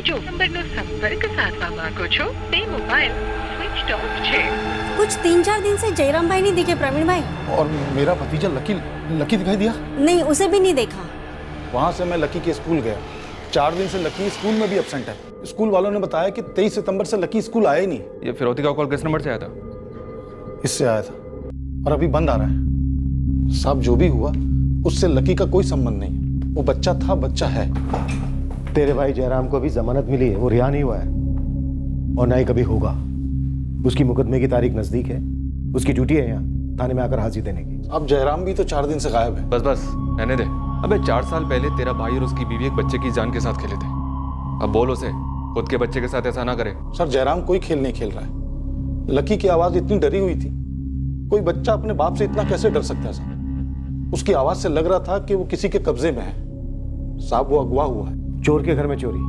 जो નંબરનો સંપર્ક સાધવા માંગો છો તે મોબાઈલ સ્વિચ ઓફ છે। कुछ 3-4 दिन से जयराम भाई नहीं दिखे प्रवीण भाई। और मेरा भतीजा लकी दिखाई दिया? नहीं, उसे भी नहीं देखा। वहाँ से मैं लकी के स्कूल गया, 4 दिन से लकी स्कूल में भी एब्सेंट है। स्कूल वालों ने बताया कि 23 सितंबर से लकी स्कूल आया ही नहीं। ये फिरौती का कॉल किस नंबर से आया था? इससे आया था और अभी बंद आ रहा है। साहब जो भी हुआ उससे लकी का कोई संबंध नहीं, वो बच्चा था, बच्चा है। तेरे भाई जयराम को अभी जमानत मिली है, वो रिहा नहीं हुआ है और ना ही कभी होगा। उसकी मुकदमे की तारीख नजदीक है, उसकी ड्यूटी है यहाँ थाने में आकर हाजिर देने की। अब जयराम भी तो 4 दिन से गायब है। बस बस रहने दे। अबे 4 साल पहले तेरा भाई और उसकी बीवी एक बच्चे की जान के साथ खेले थे। अब बोल उसे खुद के बच्चे के साथ ऐसा ना करे। सर जयराम कोई खेल नहीं खेल रहा है। लकी की आवाज इतनी डरी हुई थी, कोई बच्चा अपने बाप से इतना कैसे डर सकता है साहब? उसकी आवाज से लग रहा था कि वो किसी के कब्जे में है। साहब वो अगवा हुआ है। चोर के घर में चोरी।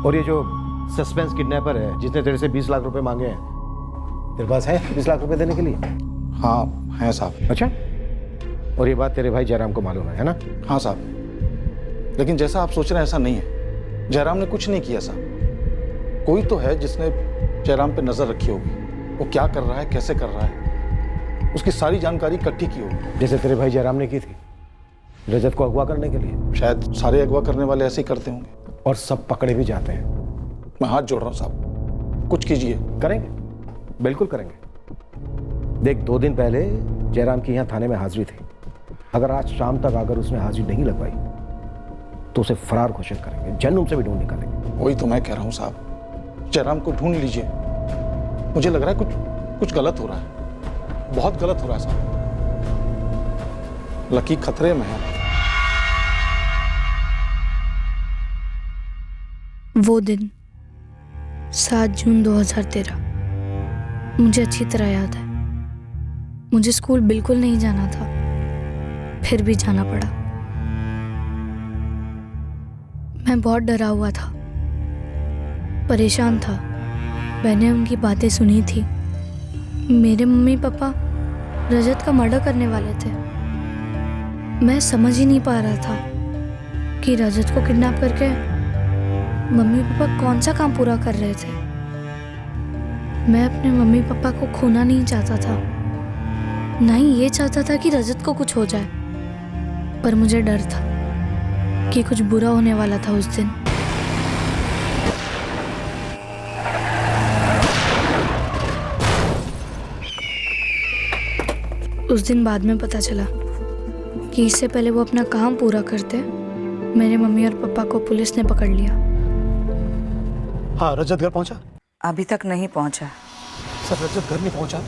और ये जो सस्पेंस किडनैपर है जिसने तेरे से 20 लाख रुपए मांगे हैं, तेरे पास है 20 लाख रुपए देने के लिए? हाँ है साहब। अच्छा, और ये बात तेरे भाई जयराम को मालूम है ना? हाँ साहब, लेकिन जैसा आप सोच रहे हैं ऐसा नहीं है। जयराम ने कुछ नहीं किया साहब। कोई तो है जिसने जयराम पे नजर रखी होगी। वो क्या कर रहा है, कैसे कर रहा है, उसकी सारी जानकारी इकट्ठी की होगी। जैसे तेरे भाई जयराम ने की थी रजत को अगवा करने के लिए। शायद सारे अगवा करने वाले ऐसे ही करते होंगे और सब पकड़े भी जाते हैं। मैं हाथ जोड़ रहा हूँ साहब, कुछ कीजिए। करेंगे, बिल्कुल करेंगे। देख 2 दिन पहले जयराम की यहाँ थाने में हाजिरी थी। अगर आज शाम तक अगर उसने हाजिरी नहीं लगवाई तो उसे फरार घोषित करेंगे, जन्म से भी ढूंढ निकालेंगे। वही तो मैं कह रहा हूँ साहब, जयराम को ढूंढ लीजिए। मुझे लग रहा है कुछ गलत हो रहा है, बहुत गलत हो रहा है साहब। लकी खतरे में है। वो दिन 7 जून 2013 मुझे अच्छी तरह याद है। मुझे स्कूल बिल्कुल नहीं जाना था, फिर भी जाना पड़ा। मैं बहुत डरा हुआ था, परेशान था। मैंने उनकी बातें सुनी थी। मेरे मम्मी पापा रजत का मर्डर करने वाले थे। मैं समझ ही नहीं पा रहा था कि रजत को किडनैप करके मम्मी पापा कौन सा काम पूरा कर रहे थे। मैं अपने मम्मी पापा को खोना नहीं चाहता था, ना ही ये चाहता था कि रजत को कुछ हो जाए। पर मुझे डर था कि कुछ बुरा होने वाला था उस दिन। उस दिन बाद में पता चला कि इससे पहले वो अपना काम पूरा करते मेरे मम्मी और पापा को पुलिस ने पकड़ लिया। हाँ, रजत घर पहुंचा? अभी तक नहीं पहुंचा। सर रजत घर नहीं पहुंचा?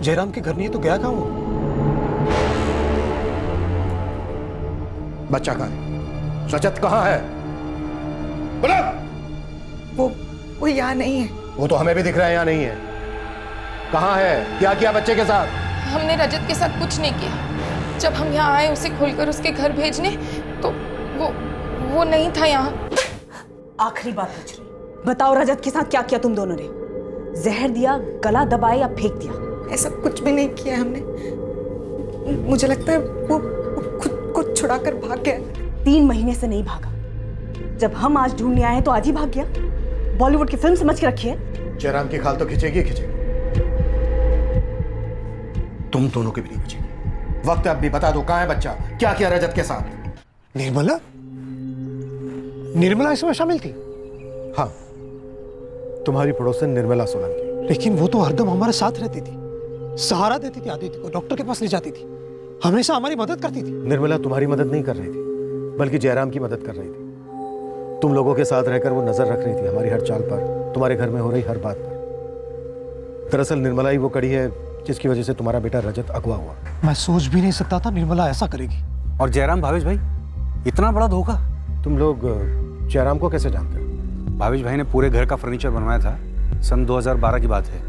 जयराम के घर नहीं है तो गया कहाँ वो? बच्चा कहाँ है? रजत कहाँ है? बोलो। वो यहाँ नहीं है। वो तो हमें भी दिख रहा है यहाँ नहीं है। कहाँ है? क्या किया बच्चे के साथ? हमने रजत के साथ कुछ नहीं किया। जब हम यहाँ आए उसे खोलकर उसके घर भेजने तो वो नहीं था यहाँ। आखिरी बात पूछ रही, बताओ रजत के साथ क्या किया तुम दोनों ने? जहर दिया, गला दबाया या फेंक दिया? ऐसा कुछ भी नहीं किया हमने। मुझे लगता है वो खुद को छुड़ा कर भाग गया। 3 महीने से नहीं भागा। जब हम आज ढूंढने आए तो आज ही भाग गया। बॉलीवुड की फिल्म समझ के रखी है। जयराम की खाल तो खिंचेगी खिंचेगी, तुम दोनों की भी नहीं बचेगी। वक्त अब भी बता दो, कहाँ है बच्चा? क्या किया रजत के साथ? निर्मला इसमें शामिल थी? हाँ, तुम्हारी पड़ोसन निर्मला सोलंकी। लेकिन वो तो हरदम हमारे साथ रहती थी, सहारा देती थी, आदित्य को डॉक्टर के पास ले जाती थी, हमेशा हमारी मदद करती थी। निर्मला तुम्हारी मदद नहीं कर रही थी, बल्कि जयराम की मदद कर रही थी। तुम लोगों के साथ रहकर वो नजर रख रही थी हमारी हर चाल पर, तुम्हारे घर में हो रही हर बात पर। दरअसल निर्मला ही वो कड़ी है जिसकी वजह से तुम्हारा बेटा रजत अगवा हुआ। मैं सोच भी नहीं सकता था निर्मला ऐसा करेगी। और जयराम, भावेश भाई, इतना बड़ा धोखा। तुम लोग जयराम को कैसे जानते हो? भावेश भाई ने पूरे घर का फर्नीचर बनवाया था, सन 2012 की बात है।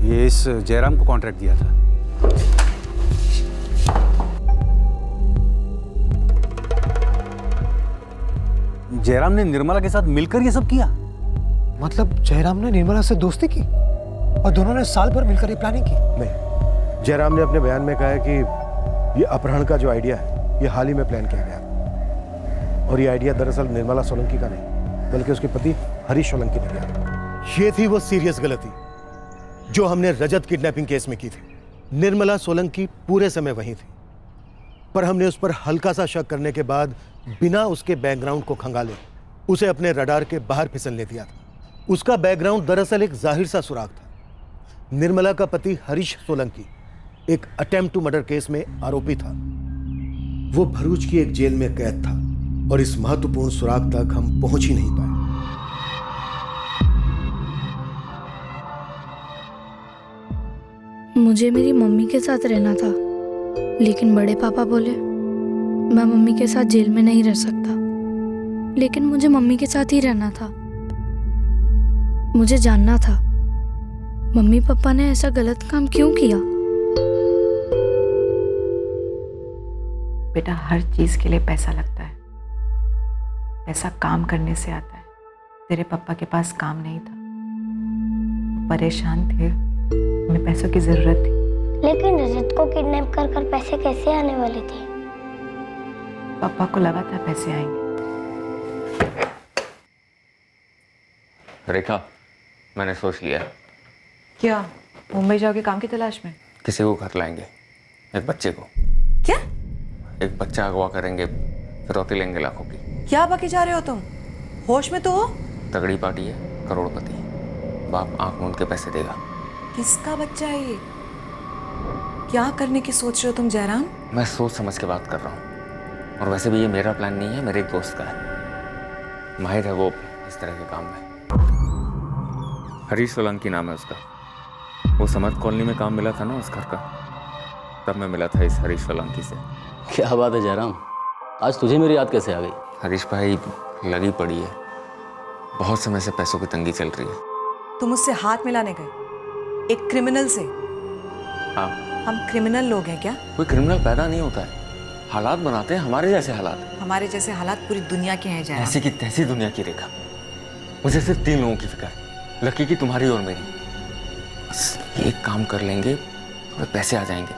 ये इस जयराम को कॉन्ट्रैक्ट दिया था। जयराम ने निर्मला के साथ मिलकर ये सब किया? मतलब जयराम ने निर्मला से दोस्ती की और दोनों ने साल भर मिलकर ये प्लानिंग की? नहीं, जयराम ने अपने बयान में कहा है कि ये अपहरण का जो आइडिया है ये हाल ही में प्लान किया गया, और ये आइडिया दरअसल निर्मला सोलंकी का नहीं बल्कि उसके पति हरीश सोलंकी ने किया था। ये थी वो सीरियस गलती जो हमने रजत किडनैपिंग केस में की थी। निर्मला सोलंकी पूरे समय वहीं थी, पर हमने उस पर हल्का सा शक करने के बाद बिना उसके बैकग्राउंड को खंगाले उसे अपने रडार के बाहर फिसलने दिया था। उसका बैकग्राउंड दरअसल एक जाहिर सा सुराग था। निर्मला का पति हरीश सोलंकी एक अटेम्प्ट टू मर्डर केस में आरोपी था। वो भरूच की एक जेल में कैद था और इस महत्वपूर्ण सुराग तक हम पहुंच ही नहीं पाए। मुझे मेरी मम्मी के साथ रहना था, लेकिन बड़े पापा बोले मैं मम्मी के साथ जेल में नहीं रह सकता। लेकिन मुझे मम्मी के साथ ही रहना था। मुझे जानना था मम्मी पापा ने ऐसा गलत काम क्यों किया। बेटा, हर चीज के लिए पैसा लगता है। पैसा काम करने से आता है। तेरे पापा के पास काम नहीं था, परेशान थे, उन्हें पैसों की जरूरत थी। लेकिन रजत को किडनैप कर कर पैसे कैसे आने वाले थे? पापा को लगा था पैसे आएंगे। रेखा, मैंने सोच लिया। क्या? मुंबई जाओगे काम की तलाश में? किसी को घर लाएंगे, एक बच्चे को। क्या? एक बच्चा अगवा करेंगे, फिरौती लेंगे लाखों की। क्या बाकी जा रहे हो तुम? होश में तो हो? तगड़ी पार्टी है, करोड़पति। बाप आंख मूंद के पैसे देगा। किसका बच्चा है ये? क्या करने की सोच रहे हो तुम जयराम? मैं सोच समझ के बात कर रहा हूँ। और वैसे भी ये मेरा प्लान नहीं है, मेरे एक दोस्त का है। माहिर है वो इस तरह के काम में। हरीश सोलंकी नाम है उसका। वो समर्थ कॉलोनी में काम मिला था ना उस घर का, तब मैं मिला था इस हरीश सोलंकी से। क्या बात है जयराम, आज तुझे मेरी याद कैसे आ गई? हरीश भाई लगी पड़ी है, बहुत समय से पैसों की तंगी चल रही है। तुम उससे हाथ मिलाने गए, एक क्रिमिनल से? हाँ। हम क्रिमिनल लोग हैं क्या? कोई क्रिमिनल पैदा नहीं होता है, हालात बनाते हैं हमारे जैसे हालात। हमारे जैसे हालात पूरी दुनिया के हैं जयराम। ऐसी की तैसी दुनिया की रेखा। मुझे सिर्फ 3 लोगों की फिक्र, लकी की, तुम्हारी और मेरी। बस एक काम कर लेंगे, थोड़े पैसे आ जाएंगे,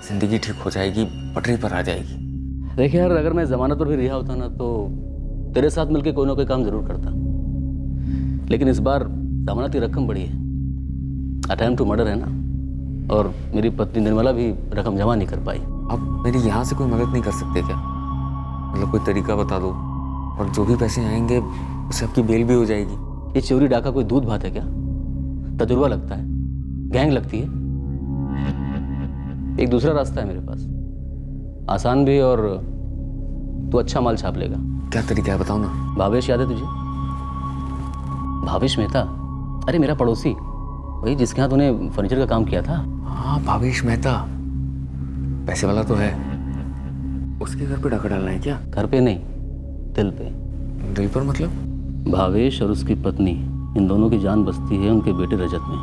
जिंदगी ठीक हो जाएगी, पटरी पर आ जाएगी। देख यार, अगर मैं जमानत पर भी रिहा होता ना तो तेरे साथ मिलके कोई ना कोई काम जरूर करता। लेकिन इस बार जमानत की रकम बड़ी है, अटेम्प्ट टू मर्डर है ना, और मेरी पत्नी निर्मला भी रकम जमा नहीं कर पाई। अब मेरी यहाँ से कोई मदद नहीं कर सकते क्या? मतलब कोई तरीका बता दो, और जो भी पैसे आएंगे उससे आपकी बेल भी हो जाएगी। ये चोरी डाका कोई दूध भात है क्या? तजुर्बा लगता है, गैंग लगती है। एक दूसरा रास्ता है मेरे पास, आसान भी, और तू अच्छा माल छाप लेगा। क्या तरीका है बताओ ना। भावेश याद है तुझे? भावेश मेहता, अरे मेरा पड़ोसी, वही जिसके यहाँ तूने फर्नीचर का काम किया था। हाँ, भावेश मेहता, पैसे वाला तो है। उसके घर पे डाका डालना है क्या? घर पे नहीं, दिल पे। दिल पर मतलब? भावेश और उसकी पत्नी, इन दोनों की जान बसती है उनके बेटे रजत में।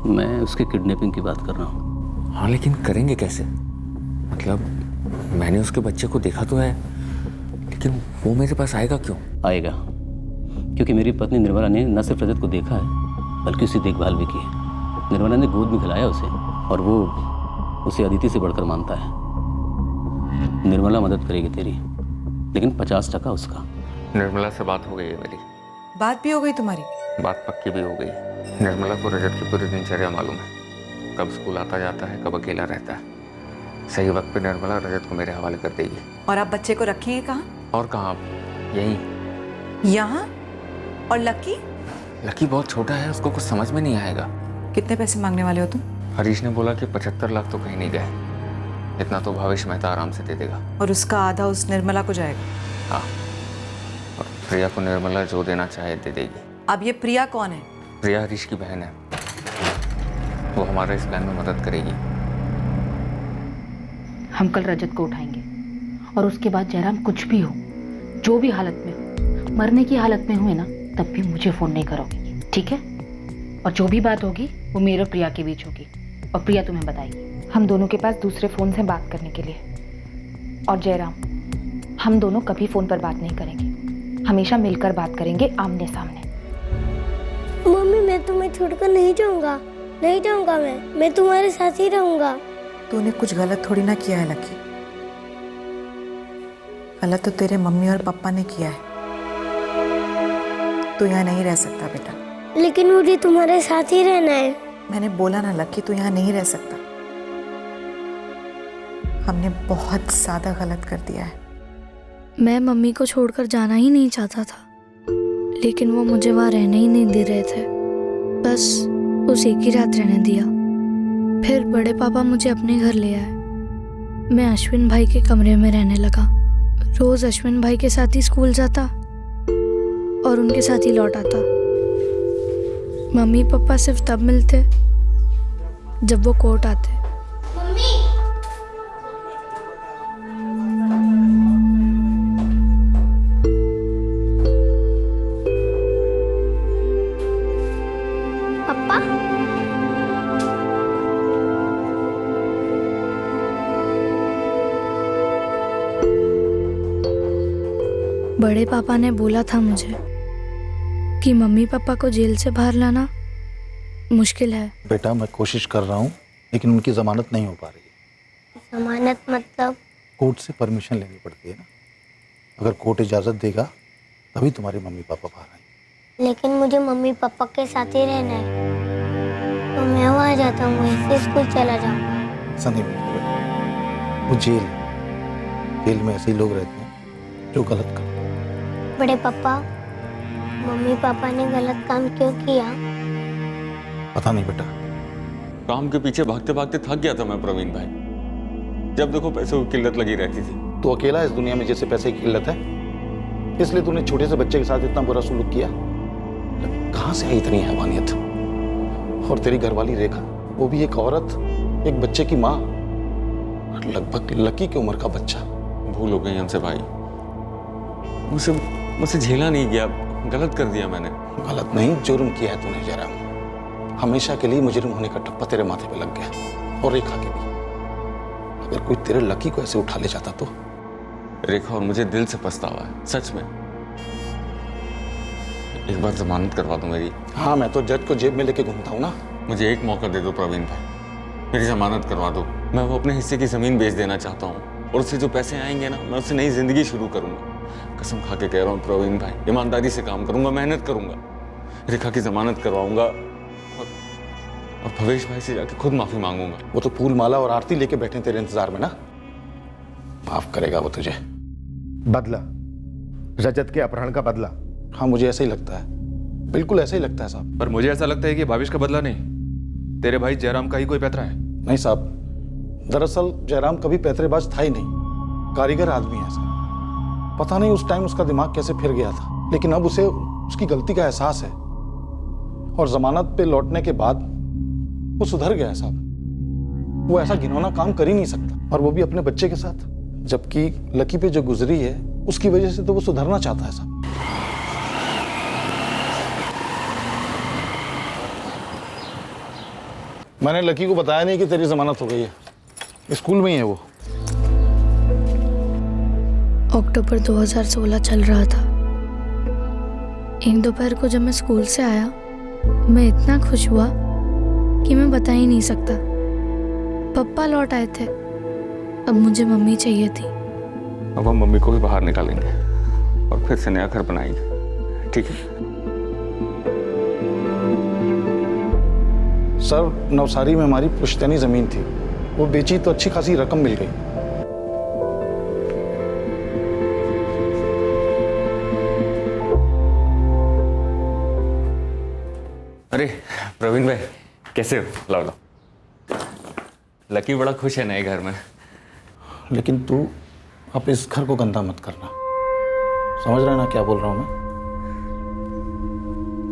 मैं उसके किडनैपिंग की बात कर रहा हूँ। हाँ, लेकिन करेंगे कैसे? मतलब मैंने उसके बच्चे को देखा तो है, लेकिन वो मेरे पास आएगा क्यों? आएगा क्योंकि मेरी पत्नी निर्मला ने न सिर्फ रजत को देखा है बल्कि उसकी देखभाल भी की है। निर्मला ने गोद में खिलाया उसे, और वो उसे अदिति से बढ़कर मानता है। निर्मला मदद करेगी तेरी, लेकिन 50% उसका। निर्मला से बात हो गई है मेरी। बात भी हो गई तुम्हारी? बात पक्की भी हो गई। निर्मला को रजत की पूरी दिनचर्या मालूम है, कब स्कूल आता जाता है, कब अकेला रहता है। सही वक्त पे निर्मला रजत को मेरे हवाले कर देगी। और आप बच्चे को रखेंगे कहाँ? और कहाँ, यहीं। यहाँ? और लकी? लकी बहुत छोटा है, उसको कुछ समझ में नहीं आएगा। कितने पैसे मांगने वाले हो तुम? हरीश ने बोला कि 75 लाख तो कहीं नहीं गए, इतना तो भावेश मेहता आराम से दे देगा। और उसका आधा उस निर्मला को जाएगा? हाँ, और प्रिया को निर्मला जो देना चाहे दे देगी। अब ये प्रिया कौन है? प्रिया हरीश की बहन है, वो हमारे इस प्लान में मदद करेगी। हम कल रजत को उठाएंगे, और उसके बाद जयराम कुछ भी हो, जो भी हालत में हो, मरने की हालत में हुए ना, तब भी मुझे फ़ोन नहीं करोगे, ठीक है? और जो भी बात होगी वो मेरे और प्रिया के बीच होगी, और प्रिया तुम्हें बताएगी। हम दोनों के पास दूसरे फ़ोन से बात करने के लिए। और जयराम, हम दोनों कभी फ़ोन पर बात नहीं करेंगे, हमेशा मिलकर बात करेंगे, आमने सामने। मम्मी, मैं तुम्हें छोड़कर नहीं जाऊंगा, नहीं जाऊंगा। मैं तुम्हारे साथ ही रहूंगा। तूने कुछ गलत थोड़ी ना किया है लकी। गलत तो तेरे मम्मी और पापा ने किया है। तू यहाँ नहीं रह सकता बेटा। लेकिन मुझे तुम्हारे साथ ही रहना है। मैंने बोला ना लकी, तू यहाँ नहीं रह सकता। हमने बहुत ज्यादा गलत कर दिया है। मैं मम्मी को छोड़कर जाना ही नहीं चाहता था, लेकिन वो मुझे वहाँ रहने ही नहीं दे रहे थे। बस उस एक ही रात रहने दिया। फिर बड़े पापा मुझे अपने घर ले आए। मैं अश्विन भाई के कमरे में रहने लगा। रोज अश्विन भाई के साथ ही स्कूल जाता और उनके साथ ही लौट आता। मम्मी पापा सिर्फ तब मिलते जब वो कोर्ट आते। पापा, बड़े पापा ने बोला था मुझे कि मम्मी पापा को जेल से बाहर लाना मुश्किल है। बेटा मैं कोशिश कर रहा हूँ, लेकिन उनकी जमानत नहीं हो पा रही है। जमानत मतलब? कोर्ट से परमिशन लेनी पड़ती है ना। अगर कोर्ट इजाज़त देगा तभी तुम्हारे मम्मी पापा बाहर आएंगे। लेकिन मुझे मम्मी पापा के साथ ही रहना है, तो मैं वहाँ जाता हूँ, ऐसे स्कूल चला जाऊँगा। ऐसा नहीं होगा बेटा, वो जेल है। जेल में ऐसे ही लोग रहते हैं जो गलत करते हैं। बड़े पापा, मम्मी पापा ने गलत काम क्यों किया? पता नहीं बेटा। काम के पीछे भागते भागते थक गया था मैं प्रवीण भाई। जब देखो पैसों की किल्लत लगी रहती थी। तो अकेला इस दुनिया में जैसे पैसे की किल्लत है, इसलिए तूने छोटे से बच्चे के साथ इतना बुरा सलूक किया। कहाँ से आई इतनी हैवानियत? और तेरी घरवाली रेखा, वो भी एक औरत, एक बच्चे की माँ, लगभग लकी की उम्र का बच्चा। भूल हो गई हमसे भाई। मुझसे झेला नहीं गया, गलत कर दिया मैंने। गलत नहीं, जुर्म किया है तूने जयराम। हमेशा के लिए मुजरिम होने का टप्पा तेरे माथे पे लग गया, और रेखा के भी। अगर कोई तेरे लकी को ऐसे उठा ले जाता तो। रेखा और मुझे दिल से पछतावा है, सच में। एक बार जमानत करवा दो मेरी। हाँ, मैं तो जज को जेब में लेके घूमता हूँ ना। मुझे एक मौका दे दो प्रवीण भाई, मेरी जमानत करवा दो। मैं वो अपने हिस्से की जमीन बेच देना चाहता हूँ, और उससे जो पैसे आएंगे ना, मैं उससे नई जिंदगी शुरू करूंगा। कसम खा के कह रहा हूँ प्रवीण भाई, ईमानदारी से काम करूंगा, मेहनत करूंगा, रेखा की जमानत करवाऊंगा, और भवेश भाई से जाके खुद माफी मांगूंगा। वो तो फूल माला और आरती लेके बैठे तेरे इंतजार में ना। माफ करेगा वो तुझे। बदला, रजत के अपहरण का बदला। हाँ, मुझे ऐसा ही लगता है, बिल्कुल ऐसा ही लगता है साहब। पर मुझे ऐसा लगता है कि भावेश का बदला नहीं, तेरे भाई जयराम का ही कोई पैतरा है। नहीं साहब, दरअसल जयराम कभी पैतरेबाज था ही नहीं, कारीगर आदमी है साहब। पता नहीं उस टाइम उसका दिमाग कैसे फिर गया था, लेकिन अब उसे उसकी गलती का एहसास है, और जमानत पे लौटने के बाद वो सुधर गया है साहब। वो ऐसा घिनौना काम कर ही नहीं सकता, और वो भी अपने बच्चे के साथ। जबकि लकी पे जो गुजरी है उसकी वजह से तो वो सुधरना चाहता है साहब। मैंने लकी को बताया नहीं कि तेरी जमानत हो गई है, स्कूल में ही है वो। अक्टूबर 2016 चल रहा था। एक दोपहर को जब मैं स्कूल से आया, मैं इतना खुश हुआ कि मैं बता ही नहीं सकता। पापा लौट आए थे, अब मुझे मम्मी चाहिए थी। अब हम मम्मी को भी बाहर निकालेंगे और फिर से नया घर बनाएंगे, ठीक है? सर, नवसारी में हमारी पुश्तैनी जमीन थी, वो बेची तो अच्छी खासी रकम मिल गई। अरे प्रवीण भाई, कैसे हो? लाओ लाओ। लकी बड़ा खुश है नए घर में। लेकिन तू अब इस घर को गंदा मत करना, समझ रहा है ना क्या बोल रहा हूं मैं?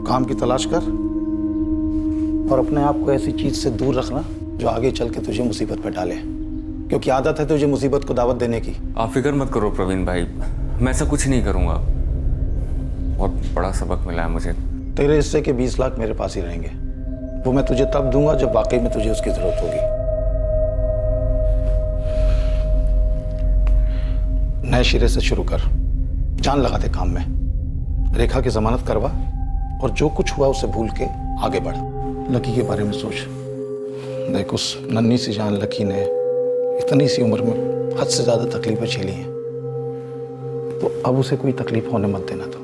काम की तलाश कर, और अपने आप को ऐसी चीज से दूर रखना जो आगे चल के तुझे मुसीबत पर डाले, क्योंकि आदत है तुझे मुसीबत को दावत देने की। आप फिक्र मत करो प्रवीण भाई, मैं ऐसा कुछ नहीं करूंगा। बहुत बड़ा सबक मिला है मुझे। तेरे हिस्से के 20 लाख मेरे पास ही रहेंगे, वो मैं तुझे तब दूंगा जब वाकई में तुझे उसकी जरूरत होगी। नए सिरे से शुरू कर, जान लगा दे काम में। रेखा की जमानत करवा, और जो कुछ हुआ उसे भूल के आगे बढ़। लकी के बारे में सोच। देख, उस नन्ही सी जान लकी ने इतनी सी उम्र में हद से ज्यादा तकलीफें झेली हैं। तो अब उसे कोई तकलीफ होने मत देना। तो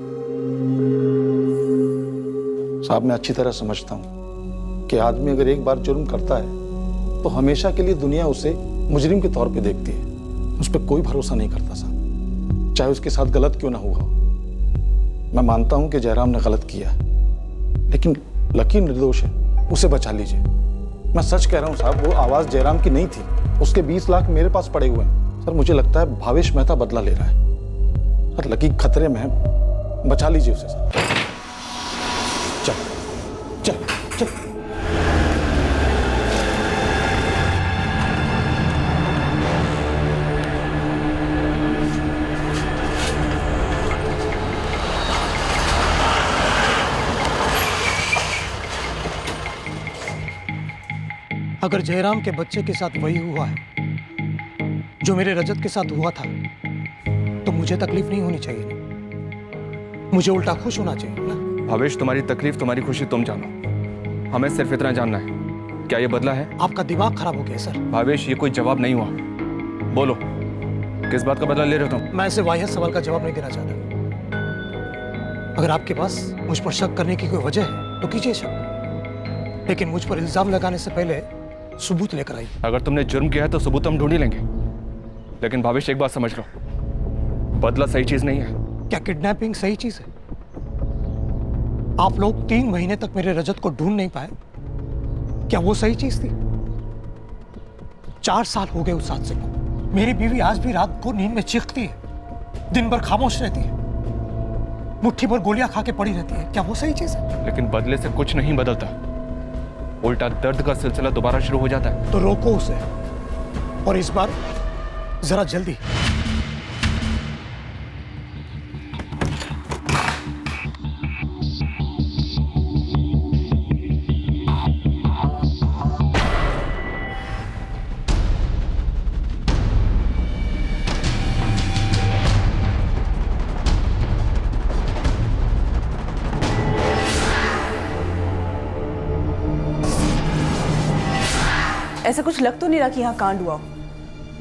साहब, मैं अच्छी तरह समझता हूं कि आदमी अगर एक बार जुर्म करता है तो हमेशा के लिए दुनिया उसे मुजरिम के तौर पे देखती है, उस पर कोई भरोसा नहीं करता साहब, चाहे उसके साथ गलत क्यों ना हुआ हो। मैं मानता हूं कि जयराम ने गलत किया, लेकिन लकी निर्दोष है, उसे बचा लीजिए। मैं सच कह रहा हूं साहब, वो आवाज जयराम की नहीं थी, उसके 20 लाख मेरे पास पड़े हुए हैं। सर, मुझे लगता है भावेश मेहता बदला ले रहा है। सर, लकी खतरे में है, बचा लीजिए उसे सर। चल चल चल। अगर जयराम के बच्चे के साथ वही हुआ है जो मेरे रजत के साथ हुआ था, तो मुझे तकलीफ नहीं होनी चाहिए, मुझे उल्टा खुश होना चाहिए ना। भावेश, तुम्हारी तकलीफ तुम्हारी खुशी तुम जानो, हमें सिर्फ इतना जानना है, क्या ये बदला है? आपका दिमाग खराब हो गया सर। भावेश, ये कोई जवाब नहीं हुआ, बोलो किस बात का बदला ले रहे हो तुम? मैं ऐसे वाहियात सवाल का जवाब नहीं देना चाहता। अगर आपके पास मुझ पर शक करने की कोई वजह है तो कीजिए शक, लेकिन मुझ पर इल्जाम लगाने से पहले सबूत लेकर आइए। अगर तुमने जुर्म किया है तो सबूत हम ढूंढ ही लेंगे, लेकिन भावेश एक बात समझ लो, बदला सही चीज नहीं है। क्या किडनैपिंग सही चीज है? आप लोग 3 महीने तक मेरे रजत को ढूंढ नहीं पाए, क्या वो सही चीज थी? 4 साल हो गए उस हादसे को। मेरी बीवी आज भी रात को नींद में चीखती है, दिन भर खामोश रहती है, मुट्ठी भर गोलियां खा के पड़ी रहती है, क्या वो सही चीज है? लेकिन बदले से कुछ नहीं बदलता, उल्टा दर्द का सिलसिला दोबारा शुरू हो जाता है। तो रोको उसे, और इस बार जरा जल्दी। ऐसा कुछ लग तो नहीं रहा कि यहाँ कांड हुआ हो,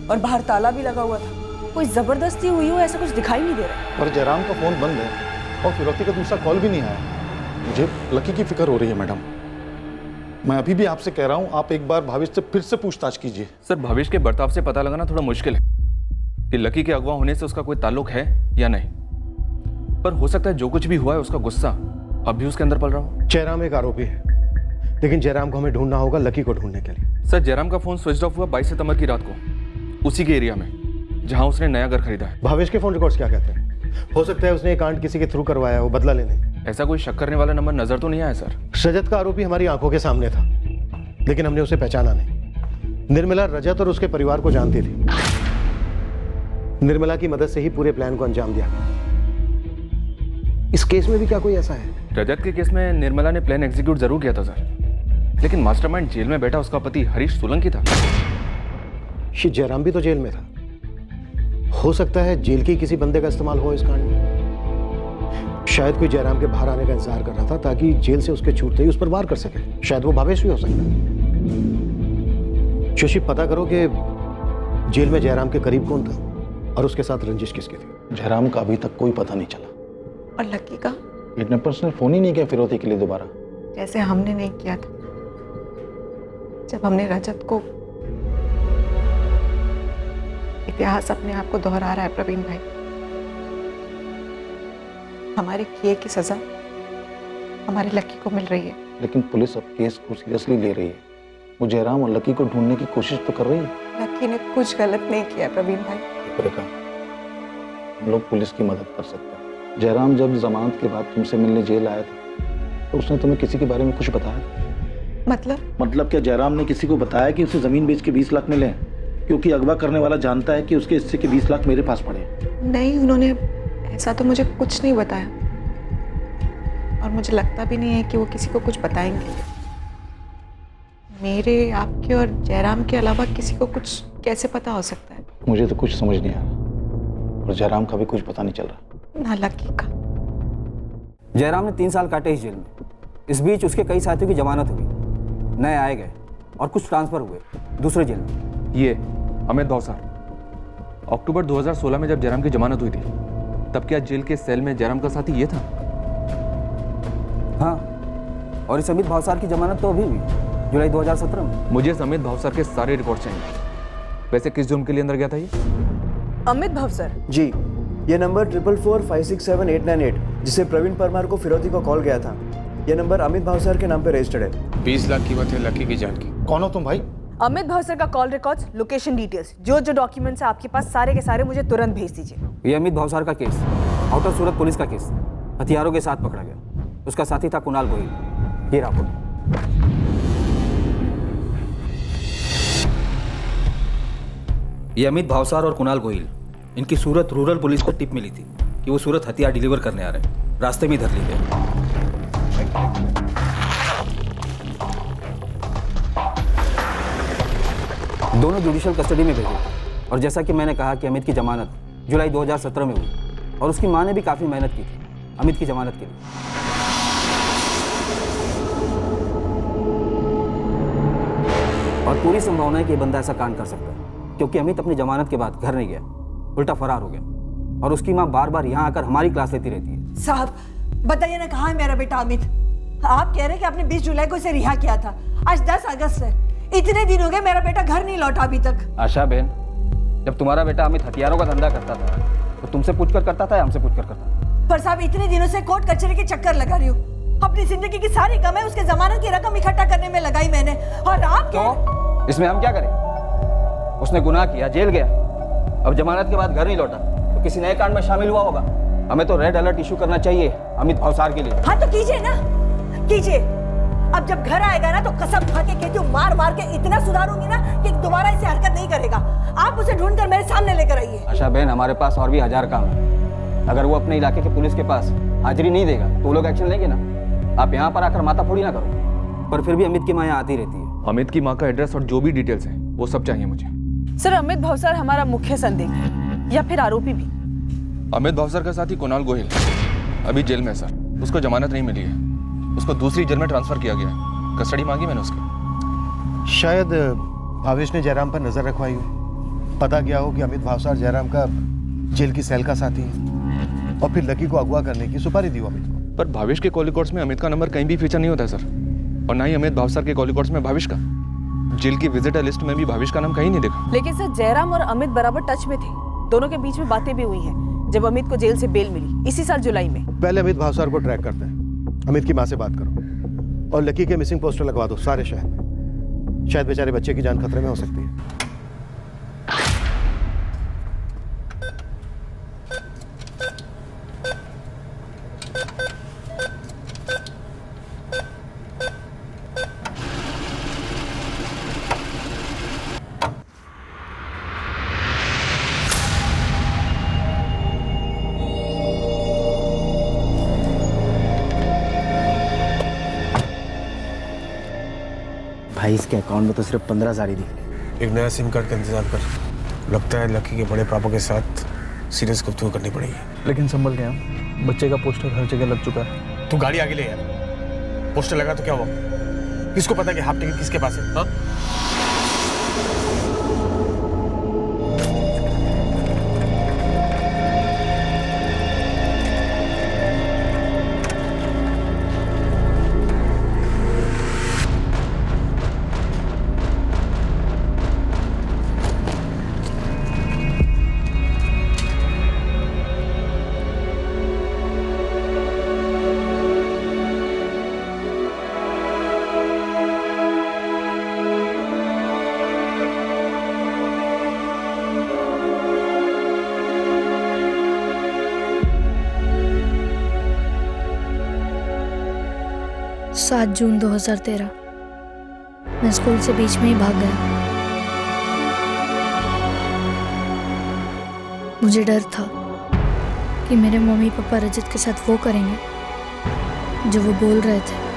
और बाहर ताला भी लगा हुआ था। कोई जबरदस्ती हुई हो ऐसा कुछ दिखाई नहीं दे रहा। और जयराम का फोन बंद है और फिरौती का दूसरा कॉल भी नहीं आया। मुझे लकी की फिक्र हो रही है मैडम। मैं अभी भी आपसे कह रहा हूँ, आप एक बार भावेश से फिर से पूछताछ कीजिए। सर, भावेश के बर्ताव से पता लगाना थोड़ा मुश्किल है कि लकी के अगवा होने से उसका कोई ताल्लुक है या नहीं, पर हो सकता है जो कुछ भी हुआ है उसका गुस्सा अब भी उसके अंदर पल रहा हो। जयराम एक आरोपी है, लेकिन जयराम को हमें ढूंढना होगा लकी को ढूंढने के लिए। सर, जयराम का फोन स्विच ऑफ हुआ 22 सितंबर की रात को, उसी के एरिया में जहां उसने नया घर खरीदा है। भावेश के फोन रिकॉर्ड्स क्या कहते हैं? हो सकता है उसने ये कांड किसी के थ्रू करवाया हो, बदला लेने। ऐसा कोई शक करने वाला नंबर नजर तो नहीं आया सर। रजत का आरोपी हमारी आंखों के सामने था, लेकिन हमने उसे पहचाना नहीं। निर्मला रजत और उसके परिवार को जानती थी। निर्मला की मदद से ही पूरे प्लान को अंजाम दिया। इस केस में भी क्या कोई ऐसा है? रजत के केस में निर्मला ने प्लान एग्जीक्यूट जरूर किया था सर, लेकिन मास्टरमाइंड जेल में बैठा उसका पति हरीश सोलंकी था। ये जयराम भी तो जेल में था। हो सकता है जेल के किसी बंदे का इस्तेमाल हो इस कांड में। शायद कोई जयराम के बाहर आने का इंतजार कर रहा था ताकि जेल से उसके छूटते ही उस पर वार कर सके। शायद वो भावेश भी हो सकता है। शशि, पता करो कि जेल में जयराम के करीब कौन था और उसके साथ रंजिश किसकी थी। जयराम का अभी तक कोई पता नहीं चला। और लकी का? किडनैपर्स ने फोन ही नहीं किया फिरौती के लिए दोबारा, जैसे हमने नहीं किया था जब हमने रजत को। इतिहास अपने आप को दोहरा रहा है प्रवीण भाई। हमारे किए की सजा हमारे लकी को मिल रही है। लेकिन पुलिस अब केस को सीरियसली ले रही है। वो जयराम और लकी को ढूंढने की कोशिश तो कर रही है। लकी ने कुछ गलत नहीं किया प्रवीण भाई। रेखा, हम लोग पुलिस की मदद कर सकते हैं। जयराम जब जमानत के बाद तुमसे मिलने जेल आया था तो उसने तुम्हें किसी के बारे में कुछ बताया? मतलब क्या जयराम ने किसी को बताया कि उसे जमीन बेच के 20 लाख मिले? क्योंकि अगवा करने वाला जानता है कि उसके हिस्से के 20 लाख मेरे पास पड़े। नहीं, उन्होंने ऐसा तो मुझे कुछ नहीं बताया, और मुझे लगता भी नहीं है कि वो किसी को कुछ बताएंगे। मेरे, आपके और जयराम के अलावा किसी को कुछ कैसे पता हो सकता है? मुझे तो कुछ समझ नहीं आ रहा, और जयराम का भी कुछ पता नहीं चल रहा। ना लकी का। जयराम ने 3 साल काटे इस जेल में। इस बीच उसके कई साथियों की जमानत हुई, नए आए गए और कुछ ट्रांसफर हुए दूसरे जेल में। ये अमित भावसार, अक्टूबर 2016 में जब जयराम की जमानत हुई थी तब क्या जेल के सेल में जयराम का साथी ये था? हाँ, और इस अमित भावसार की जमानत तो अभी हुई, जुलाई 2017 में। मुझे इस अमित भावसार के सारे रिकॉर्ड चाहिए। वैसे किस जुर्म के लिए अंदर गया था ये? अमित भावसर जी, ये नंबर 44456788 जिसे प्रवीण परमार को फिरौती को कॉल गया था, ये नंबर अमित भावसर के नाम पे रजिस्टर्ड है। 20 लाख कीमत है लकी की जान की। कौन हो तुम भाई? अमित भावसर का कॉल रिकॉर्ड्स, लोकेशन डिटेल्स, जो जो डॉक्यूमेंट्स है आपके पास सारे के सारे मुझे तुरंत भेज दीजिए। ये अमित भावसार का case, out of Surat police का केस, हथियारों के साथ पकड़ा गया। उसका साथी था कुणाल गोहिल। ये रहा। ये अमित भावसार और कुणाल गोहिल, इनकी सूरत रूरल पुलिस को टिप मिली थी कि वो सूरत हथियार डिलीवर करने आ रहे हैं। रास्ते में धर ली गए। दोनों जुडिशियल कस्टडी में भेजे और जैसा कि मैंने कहा कि अमित की जमानत जुलाई 2017 में हुई और उसकी माँ ने भी काफ़ी मेहनत की थी अमित की जमानत के लिए। और पूरी संभावना है कि ये बंदा ऐसा कांड कर सकता है क्योंकि अमित अपनी जमानत के बाद घर नहीं गया, उल्टा फरार हो गया और उसकी माँ बार बार यहाँ आकर हमारी क्लास लेती रहती है। साहब बताइए ना, कहाँ है मेरा बेटा अमित? आप कह रहे हैं कि आपने 20 जुलाई को इसे रिहा किया था, आज 10 अगस्त है, इतने दिन हो गए मेरा बेटा घर नहीं लौटा अभी तक। आशा बहन, जब तुम्हारा बेटा अमित हथियारों का धंधा करता था तो तुमसे पूछकर करता था या हमसे पूछकर करता? पर साहब इतने दिनों से कोर्ट कचहरी के चक्कर लगा रही हूँ, अपनी जिंदगी की सारी कमाई उसके जमानत की रकम इकट्ठा करने में लगाई मैंने, और आप तो इसमें हम क्या करें? उसने गुनाह किया, जेल गया, अब जमानत के बाद घर नहीं लौटा तो किसी नए कांड में शामिल हुआ होगा। हमें तो रेड अलर्ट इशू करना चाहिए अमित भावसार के लिए। हाँ तो कीजिए ना, कीजिए। अब जब घर आएगा ना तो कसम खा के कहती हूँ, मार मार के इतना सुधारूंगी ना कि दोबारा इसे हरकत नहीं करेगा। आप उसे ढूंढकर मेरे सामने लेकर आइए। आशा बहन, हमारे पास और भी 1000 काम है। अगर वो अपने इलाके के पुलिस के पास हाजिरी नहीं देगा तो वो लोग एक्शन लेंगे ना। आप यहाँ पर आकर माथा फोड़ी ना करो। पर फिर भी अमित की माँ यहाँ आती रहती है। अमित की माँ का एड्रेस और जो भी डिटेल्स है वो सब चाहिए मुझे। सर, अमित भावसर हमारा मुख्य संदिग्ध है या फिर आरोपी भी? अमित भावसर का साथी कुणाल गोहिल अभी जेल में है सर। उसको जमानत नहीं मिली है, उसको दूसरी जेल में ट्रांसफर किया गया है। कस्टडी मांगी मैंने उसकी। शायद भावेश ने जयराम पर नजर रखवाई हो, पता किया हो कि अमित भावसार जयराम का जेल की सेल का साथी है और फिर लकी को अगवा करने की सुपारी दी अमित को। पर भावेश के कॉल रिकॉर्ड्स में अमित का नंबर कहीं भी फीचर नहीं होता है सर, और ना ही अमित भावसर के कॉल रिकॉर्ड्स में भावेश का। जेल की विजिटर लिस्ट में भी भावेश का नाम कहीं नहीं देखा। लेकिन सर, जयराम और अमित बराबर टच में थे, दोनों के बीच में बातें भी हुई हैं जब अमित को जेल से बेल मिली इसी साल जुलाई में। पहले अमित भावसार को ट्रैक करते हैं। अमित की माँ से बात करो और लकी के मिसिंग पोस्टर लगवा दो सारे शहर में। शायद बेचारे बच्चे की जान खतरे में हो सकती है। भाई इसके अकाउंट में तो सिर्फ 15,000 ही दिख रहे। एक नया सिम कार्ड का इंतजाम कर। लगता है लकी के बड़े पापा के साथ सीरियस गुफ्तगू करनी पड़ेगी। लेकिन संभल गया, बच्चे का पोस्टर हर जगह लग चुका है। तू गाड़ी आगे ले यार। पोस्टर लगा तो क्या हुआ? किसको पता कि हाफ टिकट किसके पास है? हाँ? सात जून 2013 मैं स्कूल से बीच में ही भाग गया। मुझे डर था कि मेरे मम्मी पापा रजत के साथ वो करेंगे जो वो बोल रहे थे।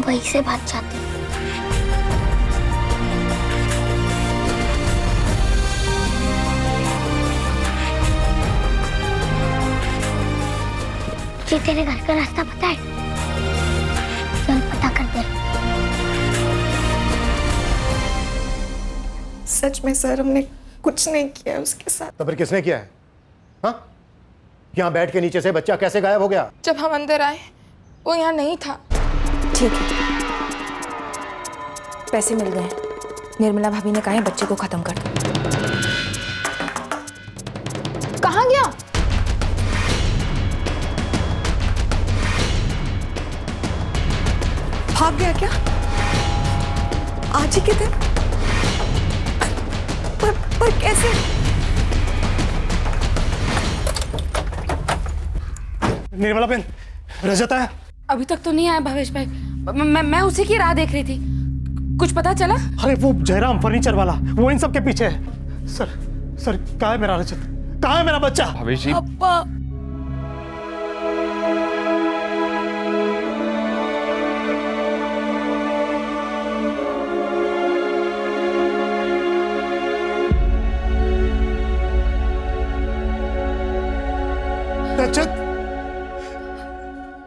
वहीं से भाग जाते। जी तेरे घर का रास्ता पता है? चल पता कर दे। सच में सर, हमने कुछ नहीं किया उसके साथ। तो फिर किसने किया है? हाँ? यहाँ बेड के नीचे से बच्चा कैसे गायब हो गया? जब हम अंदर आए वो यहाँ नहीं था। ठीक है, पैसे मिल गए। निर्मला भाभी ने कहा है बच्चे को खत्म कर दो। कहाँ गया? भाग गया क्या? आज ही के दिन? पर कैसे? निर्मला बहन, रजत आया? अभी तक तो नहीं आया भवेश भाई। मैं उसी की राह देख रही थी। कुछ पता चला? अरे वो जयराम फर्नीचर वाला, वो इन सब के पीछे है। सर कहाँ है मेरा रजत? कहाँ है मेरा बच्चा? भवेश जी,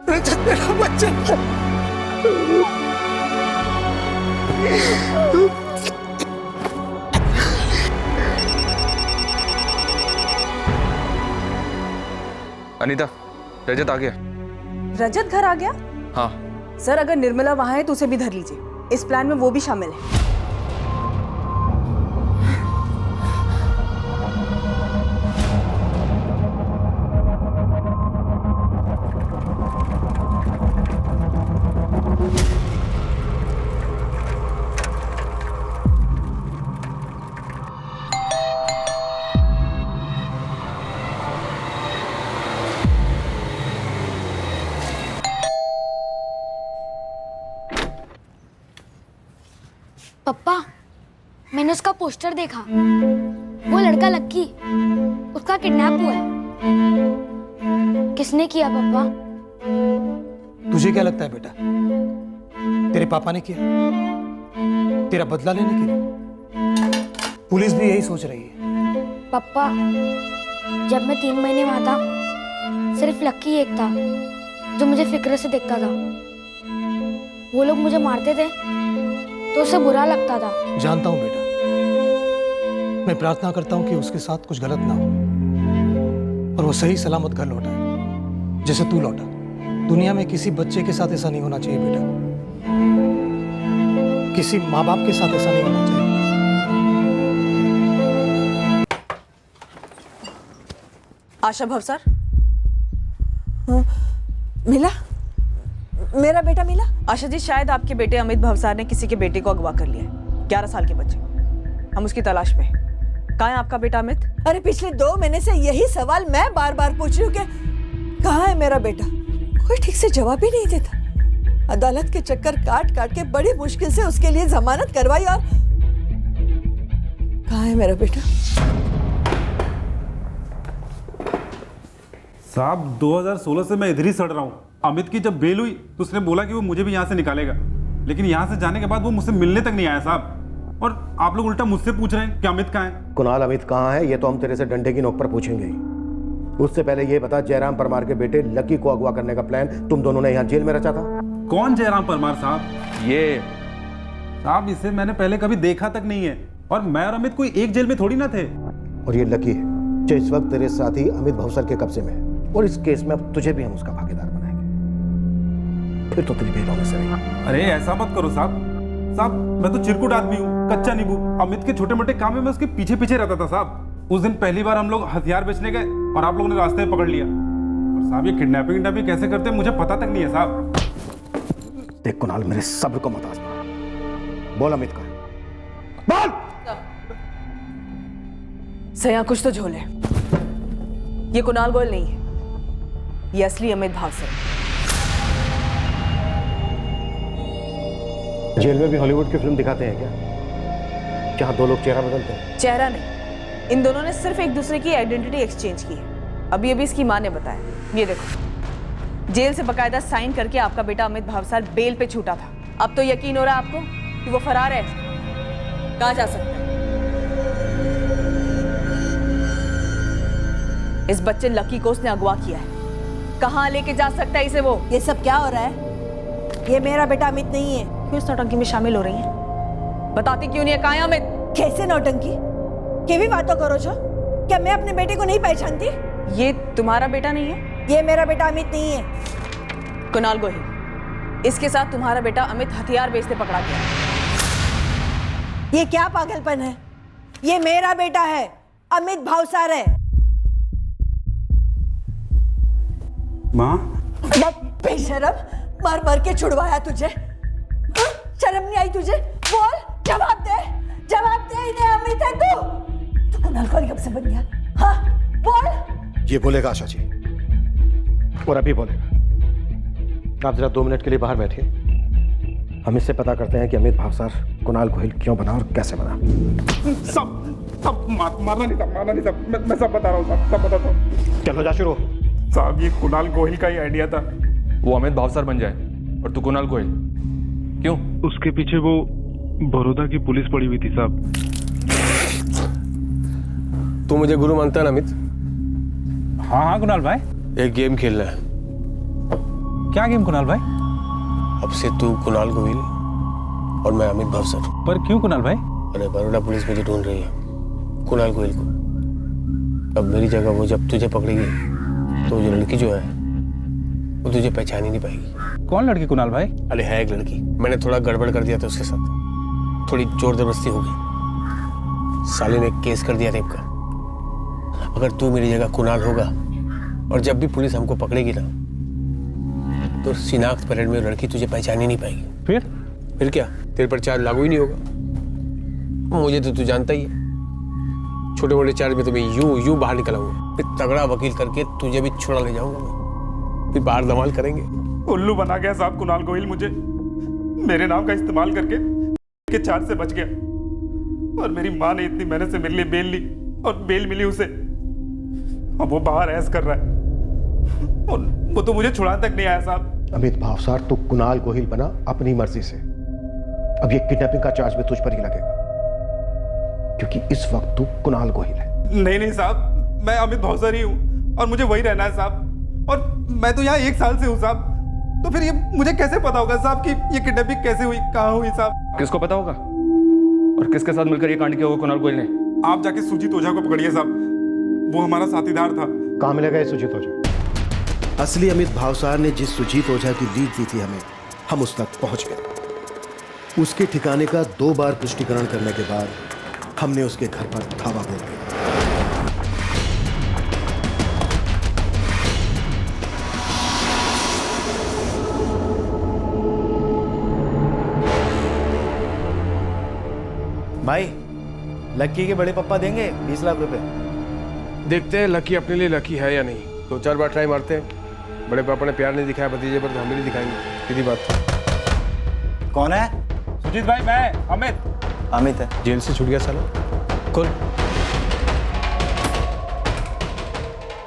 रजत मेरा बच्चा। अनीता, रजत आ गया। रजत घर आ गया? हाँ सर, अगर निर्मला वहां है तो उसे भी धर लीजिए। इस प्लान में वो भी शामिल है। पप्पा, मैंने उसका पोस्टर देखा। वो लड़का लक्की, उसका किडनैप हुआ है। किसने किया पापा? तुझे क्या लगता है बेटा? तेरे पापा ने किया? तेरा बदला लेने के लिए? पुलिस भी यही सोच रही है। पापा, जब मैं 3 महीने वहां था, सिर्फ लक्की एक था जो मुझे फिक्र से देखता था। वो लोग मुझे मारते थे तो उसे बुरा लगता था। जानता हूं बेटा, मैं प्रार्थना करता हूं कि उसके साथ कुछ गलत ना हो और वो सही सलामत घर लौटा है, जैसे तू लौटा। दुनिया में किसी बच्चे के साथ ऐसा नहीं होना चाहिए बेटा। किसी माँ बाप के साथ ऐसा नहीं होना चाहिए। आशा भवसार, हाँ, मिला? मेरा बेटा मिला? आशा जी, शायद आपके बेटे अमित भवसार ने किसी के बेटे को अगवा कर लिया है। 11 साल के बच्चे। हम उसकी तलाश में हैं। कहाँ है आपका बेटा अमित? अरे पिछले 2 महीने से यही सवाल मैं बार बार पूछ रही हूँ कि कहाँ है मेरा बेटा। कोई ठीक से जवाब ही नहीं देता। अदालत के चक्कर काट काट के बड़ी मुश्किल से उसके लिए जमानत करवाई, और कहाँ है मेरा बेटा? साहब 2016 से मैं इधर ही सड़ रहा हूँ। अमित की जब बेल हुई तो उसने बोला कि वो मुझे भी यहाँ से निकालेगा, लेकिन यहाँ से जाने के बाद वो मुझसे मिलने तक नहीं आया साहब। और आप लोग उल्टा मुझसे पूछ रहे हैं कि अमित कहाँ है। कुणाल, अमित कहाँ है ये तो हम तेरे से डंडे की नोक पर पूछेंगे ही। उससे पहले ये बता, जयराम परमार के बेटे लकी को अगवा करने का प्लान तुम दोनों ने यहाँ जेल में रचा था? कौन जयराम परमार साहब? ये साहब, इसे मैंने पहले कभी देखा तक नहीं है, और मैं और अमित कोई एक जेल में थोड़ी ना थे। और ये लकी है जो इस वक्त तेरे साथी अमित भवसार के कब्जे में है, और इस केस में अब तुझे भी हम उसका भागीदार बनाएंगे। फिर तो तेरी बेल होने से नहीं। अरे ऐसा मत करो साहब। साहब मैं तो चिरकुट आदमी हूँ, कच्चा नींबू। अमित के छोटे मोटे काम में मैं उसके पीछे पीछे रहता था साहब। उस दिन पहली बार हम लोग हथियार बेचने गए और आप लोगों ने रास्ते में पकड़ लिया। और साहब ये किडनैपिंग कैसे करते हैं मुझे पता तक नहीं है साहब। देख कुणाल, मेरे सब्र को मत आजमा। बोल अमित कहाँ है? बोल। सया, कुछ तो झोल है। ये कुणाल गोयल नहीं है, ये असली अमित भावसार है। जेल में भी हॉलीवुड की फिल्म दिखाते हैं क्या, जहां 2 लोग चेहरा बदलते हैं? चेहरा नहीं, इन दोनों ने सिर्फ एक दूसरे की आइडेंटिटी एक्सचेंज की है। अभी इसकी माँ ने बताया। ये देखो, जेल से बकायदा साइन करके आपका बेटा अमित भावसार बेल पे छूटा था। अब तो यकीन हो रहा है आपको कि वो फरार है? कहाँ जा सकता है? इस बच्चे लकी को उसने अगवा किया है। कहाँ लेके जा सकता है इसे वो? ये सब क्या हो रहा है? ये मेरा बेटा अमित नहीं है। क्यों इस नौटंकी में शामिल हो रही है? बताती क्यों नहीं है? कहाँ है अमित? कैसे नौटंकी? केवी बातों करो छो? क्या मैं अपने बेटे को नहीं पहचानती? ये तुम्हारा बेटा नहीं है? ये मेरा बेटा अमित नहीं है। कुणाल गोहिल, इसके साथ तुम्हारा बेटा अमित हथियार बेचते पकड़ा गया। ये क्या पागलपन है? ये मेरा बेटा है, अमित भावसार है। माँ, बेशरम, मर मर के छुड़वाया तुझे। हाँ? शर्म नहीं आई तुझे? बोल, जवाब दे, जवाब दे। इन्हें अमित है तू कुणाल गोहिल कब से बन गया? हाँ बोल। ये बोलेगा आशा जी, और अभी बोलेगा। आप जरा 2 मिनट के लिए बाहर बैठिए। हम इससे पता करते हैं कि अमित भावसार कुणाल गोहिल क्यों बना और कैसे बना। सब मारना नहीं था, मैं सब बता रहा हूँ साहब, सब बताता हूँ। चलो जा शुरू। साहब ये कुणाल गोहिल का ही आइडिया था। वो अमित भावसार बन जाए और तू कुणाल गोहिल क्यों? उसके पीछे वो बड़ौदा की पुलिस पड़ी हुई थी साहब। तू मुझे गुरु मानता है ना अमित? हाँ कुणाल भाई। एक गेम खेलना है। क्या गेम कुणाल भाई? अब से तू कुणाल गोहिल और मैं अमित भावसार। पर क्यों कुणाल भाई? अरे बड़ौदा पुलिस मुझे ढूंढ रही है, कुणाल गोहिल को। अब मेरी जगह वो जब तुझे पकड़ेगी तो जो लड़की जो है वो तुझे पहचान ही नहीं पाएगी। कौन लड़की कुणाल भाई? अरे है एक लड़की, मैंने थोड़ा गड़बड़ कर दिया था उसके साथ, थोड़ी जोर जबरदस्ती हो गई। साले ने केस कर दिया रेप का। अगर तू मेरी जगह कुणाल होगा और जब भी पुलिस हमको पकड़ेगी ना तो शिनाख्त परेड में लड़की तुझे पहचान ही नहीं पाएगी। फिर क्या, तेरे पर चार्ज लागू ही नहीं होगा। मुझे तो तू जानता ही है, छोटे मोटे चार्ज में तो मैं यूं बाहर निकल आऊंगा। फिर तगड़ा वकील करके तुझे भी छुड़ा ले जाऊंगा मैं, फिर बाहर धमाल करेंगे। उल्लू बना गया साहब कुणाल गोहिल, मुझे मेरे नाम का इस्तेमाल करके के चार्ज से बच गया। और मेरी माँ ने इतनी मेहनत से मेरे लिए बेल ली और बेल मिली उसे, अब वो बाहर ऐश कर रहा है और वो तो मुझे छुड़ाने तक नहीं आया साहब। अमित भावसार तू कुणाल गोहिल बना अपनी मर्जी से। अब ये किडनैपिंग का चार्ज भी तुझ पर ही लगेगा, क्योंकि इस वक्त तू कुणाल गोहिल है। नहीं साहब, मैं अमित भावसार ही हूँ और मुझे वही रहना है साहब। और मैं तो यहाँ 1 साल से हूँ साहब, तो फिर ये मुझे कैसे पता होगा साहब कि ये किडनैपिंग कैसे हुई, कहाँ हुई साहब? किसको पता होगा? और किसके साथ मिलकर ये कांड किया होगा कुणाल गोहिल ने? आप जाके सुजीत ओझा को पकड़िए साहब, वो हमारा साथीदार था। कहाँ मिलेगा ये सुजीत ओझा? असली अमित भावसार ने जिस सुजीत ओझा की लीड दी थी हमें, हम उस तक पहुंच गए। उसके ठिकाने का 2 बार पुष्टिकरण करने के बाद हमने उसके घर पर धावा बोल दिया। भाई, लक्की के बड़े पापा देंगे 20 लाख रुपए। देखते हैं लकी अपने लिए लकी है या नहीं। 2-4 बार ट्राई मारते हैं। बड़े पापा ने प्यार नहीं दिखाया भतीजे पर, तो हम भी नहीं दिखाएंगे। सीधी बात। कौन है? सुजीत भाई, मैं अमित। अमित है, जेल से छूट गया साला। खोल।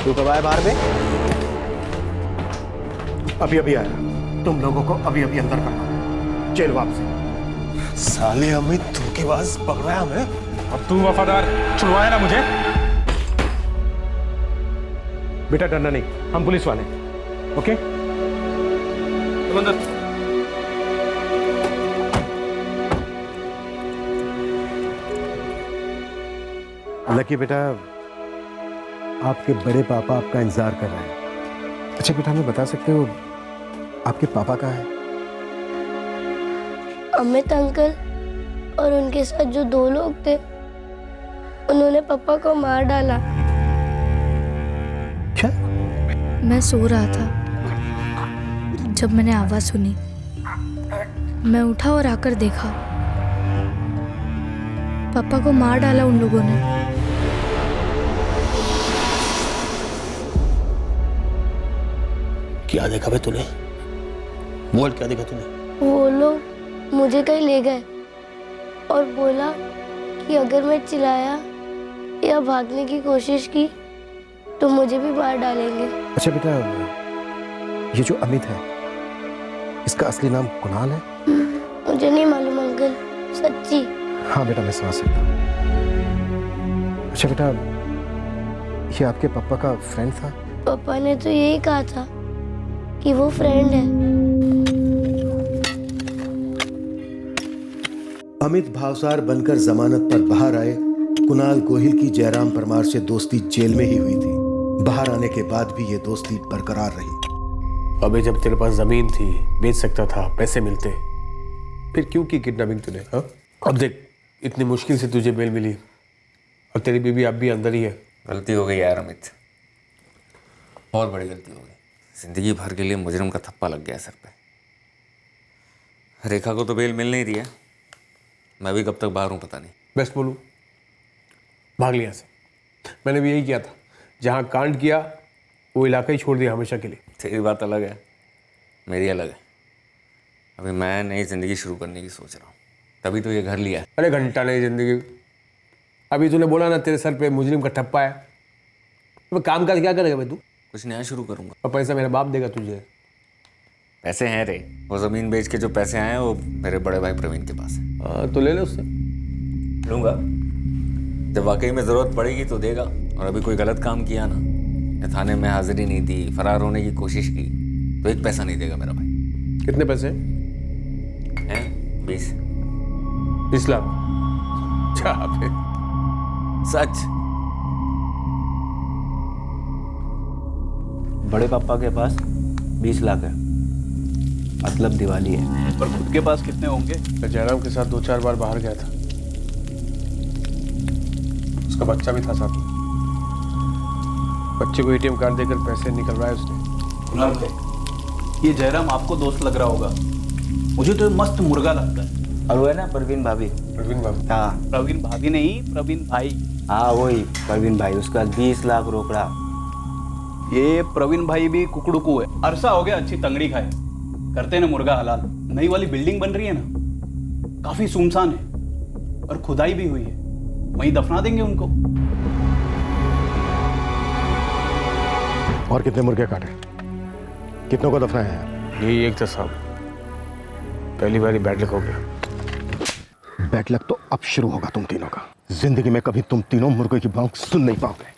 तू कब आया बाहर पे? अभी अभी आया। तुम लोगों को अभी अभी अंदर करना, जेल वापसी। साले अमित धोखेबाज पकड़ा हमें। अब तू वफादार, छुड़वाया ना मुझे। बेटा डरना नहीं, हम पुलिस वाले। ओके लकी बेटा, आपके बड़े पापा आपका इंतजार कर रहे हैं। अच्छा बेटा, हमें बता सकते हो आपके पापा कहाँ हैं? अमित अंकल और उनके साथ जो 2 लोग थे, उन्होंने पापा को मार डाला। क्या? मैं सो रहा था जब मैंने आवाज सुनी। मैं उठा और आकर देखा, पापा को मार डाला उन लोगों ने। क्या देखा बे तूने? बोल, क्या देखा तूने? वो लोग मुझे कहीं ले गए और बोला कि अगर मैं चिल्लाया या भागने की कोशिश की तो मुझे भी मार डालेंगे। अच्छा बेटा, ये जो अमित है, इसका असली नाम कुणाल है? मुझे नहीं मालूम अंकल, सच्ची। हाँ बेटा, मैं समझ सकता हूँ। अच्छा बेटा, ये आपके पापा का फ्रेंड था? पापा ने तो यही कहा था कि वो फ्रेंड है। अमित भावसार बनकर जमानत पर बाहर आए कुणाल गोहिल की जयराम परमार से दोस्ती जेल में ही हुई थी। बाहर आने के बाद भी ये दोस्ती बरकरार रही। अबे जब तेरे पास जमीन थी, बेच सकता था, पैसे मिलते, फिर क्यों की किडनैपिंग तूने? हाँ, अब देख, इतनी मुश्किल से तुझे बेल मिली और तेरी बीवी अब भी अंदर ही है। गलती हो गई यार अमित, बहुत बड़ी गलती हो गई। जिंदगी भर के लिए मुजरिम का थप्पा लग गया सर पे। रेखा को तो बेल मिल नहीं रही है, मैं भी कब तक बाहर हूँ पता नहीं। बेस्ट बोलूँ, भाग लिया से। मैंने भी यही किया था, जहाँ कांड किया वो इलाका ही छोड़ दिया हमेशा के लिए। तेरी बात अलग है, मेरी अलग है। अभी मैं नई जिंदगी शुरू करने की सोच रहा हूँ, तभी तो ये घर लिया है। अरे घंटा नई जिंदगी, अभी तूने बोला ना तेरे सर पे मुजरिम का ठप्पा है, तो काम काज क्या करेगा भाई तू? कुछ नया शुरू करूँगा। और पैसा मेरा बाप देगा तुझे। पैसे हैं रे, वो ज़मीन बेच के जो पैसे आए हैं वो मेरे बड़े भाई प्रवीण के पास है। हाँ तो ले ले उससे। लूँगा, जब वाकई में ज़रूरत पड़ेगी तो देगा। और अभी कोई गलत काम किया ना, या थाने में हाजिरी नहीं दी, फरार होने की कोशिश की, तो एक पैसा नहीं देगा मेरा भाई। कितने पैसे हैं? 20 लाख। सच? बड़े पापा के पास 20 लाख है, मतलब दिवाली है। पर खुद के पास कितने होंगे? मैं जयराम के साथ 2-4 बार बाहर गया था, उसका बच्चा भी था साथ में। बच्चे को एटीएम कार्ड देकर पैसे निकलवाए उसने। कुणाल भाई, ये जयराम आपको दोस्त लग रहा होगा, मुझे तो मस्त मुर्गा लगता है। और वो है ना प्रवीण भाभी। प्रवीण भाभी? हाँ, प्रवीण भाभी नहीं, प्रवीण भाई। हाँ वही प्रवीण भाई, उसका 20 लाख रोकड़ा। ये प्रवीण भाई भी कुकड़ुकू है, अरसा हो गया अच्छी तंगड़ी खाए, करते हैं ना मुर्गा हलाल। नई वाली बिल्डिंग बन रही है ना, काफी सुनसान है और खुदाई भी हुई है, वहीं दफना देंगे उनको। और कितने मुर्गे काटे, कितनों को दफनाया है? यही एक था साहब, पहली बार ही बैड लक हो गया। बैड लक तो अब शुरू होगा तुम तीनों का। जिंदगी में कभी तुम तीनों मुर्गे की भौंक सुन नहीं पाओगे।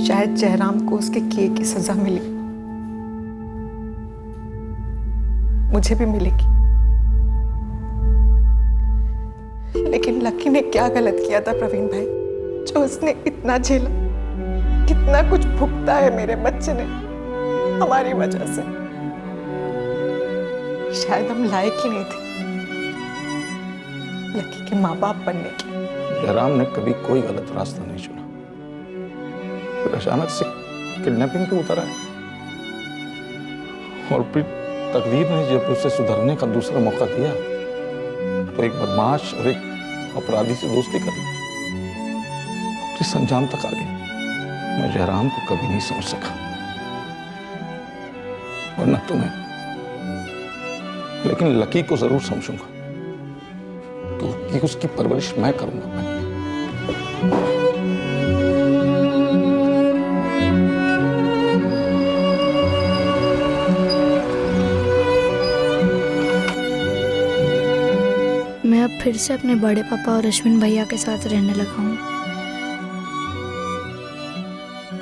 शायद जयराम को उसके किए की सजा मिली, मुझे भी मिलेगी। लेकिन लकी ने क्या गलत किया था प्रवीण भाई, जो उसने इतना झेला, कितना कुछ भुगता है मेरे बच्चे ने हमारी वजह से। शायद हम लायक ही नहीं थे लकी के माँ बाप बनने के। जयराम ने कभी कोई गलत रास्ता नहीं चुना, फिर अचानक से किडनैपिंग पे उतर आया, और फिर तकदीर ने जब उसे सुधरने का दूसरा मौका दिया तो एक बदमाश और एक अपराधी से दोस्ती कर ली, इस अंजाम तक आ गई। मैं जयराम को कभी नहीं समझ सका, और न तुम्हें, लेकिन लकी को जरूर समझूंगा। तो उसकी परवरिश मैं करूंगा। मैं अब फिर से अपने बड़े पापा और अश्विन भैया के साथ रहने लगा हूँ,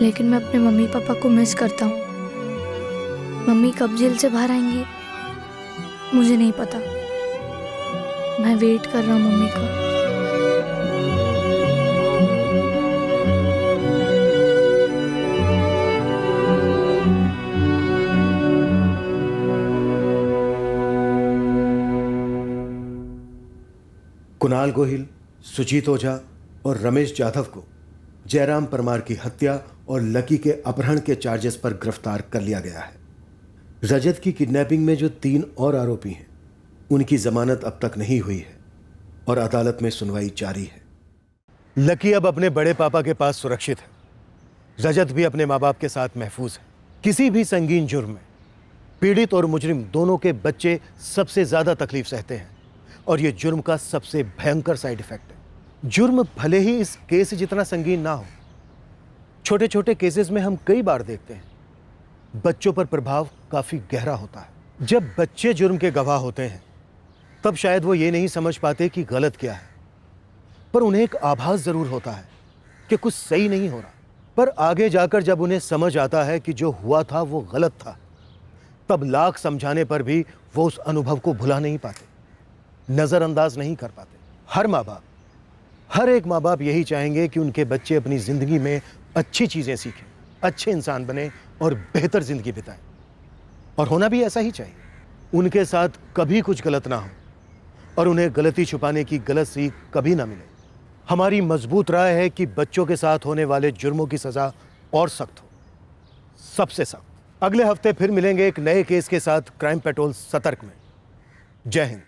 लेकिन मैं अपने मम्मी पापा को मिस करता हूँ। मम्मी कब जेल से बाहर आएंगी मुझे नहीं पता। मैं वेट कर रहा हूँ मम्मी का। कुणाल गोहिल, सुजीत ओझा और रमेश जाधव को जयराम परमार की हत्या और लकी के अपहरण के चार्जेस पर गिरफ्तार कर लिया गया है। रजत की किडनैपिंग में जो 3 और आरोपी हैं, उनकी जमानत अब तक नहीं हुई है और अदालत में सुनवाई जारी है। लकी अब अपने बड़े पापा के पास सुरक्षित है। रजत भी अपने माँ बाप के साथ महफूज है। किसी भी संगीन जुर्म में पीड़ित और मुजरिम दोनों के बच्चे सबसे ज्यादा तकलीफ सहते हैं, और यह जुर्म का सबसे भयंकर साइड इफेक्ट है। जुर्म भले ही इस केस जितना संगीन ना हो, छोटे छोटे केसेस में हम कई बार देखते हैं बच्चों पर प्रभाव काफी गहरा होता है। जब बच्चे जुर्म के गवाह होते हैं तब शायद वो ये नहीं समझ पाते कि गलत क्या है, पर उन्हें एक आभास जरूर होता है कि कुछ सही नहीं हो रहा। पर आगे जाकर जब उन्हें समझ आता है कि जो हुआ था वो गलत था, तब लाख समझाने पर भी वो उस अनुभव को भुला नहीं पाते, नज़रअंदाज नहीं कर पाते। हर एक माँ बाप यही चाहेंगे कि उनके बच्चे अपनी ज़िंदगी में अच्छी चीज़ें सीखें, अच्छे इंसान बने और बेहतर ज़िंदगी बिताएं। और होना भी ऐसा ही चाहिए। उनके साथ कभी कुछ गलत ना हो और उन्हें गलती छुपाने की गलत सीख कभी ना मिले। हमारी मजबूत राय है कि बच्चों के साथ होने वाले जुर्मों की सज़ा और सख्त हो, सबसे सख्त। अगले हफ्ते फिर मिलेंगे एक नए केस के साथ क्राइम पेट्रोल सतर्क में। जय हिंद।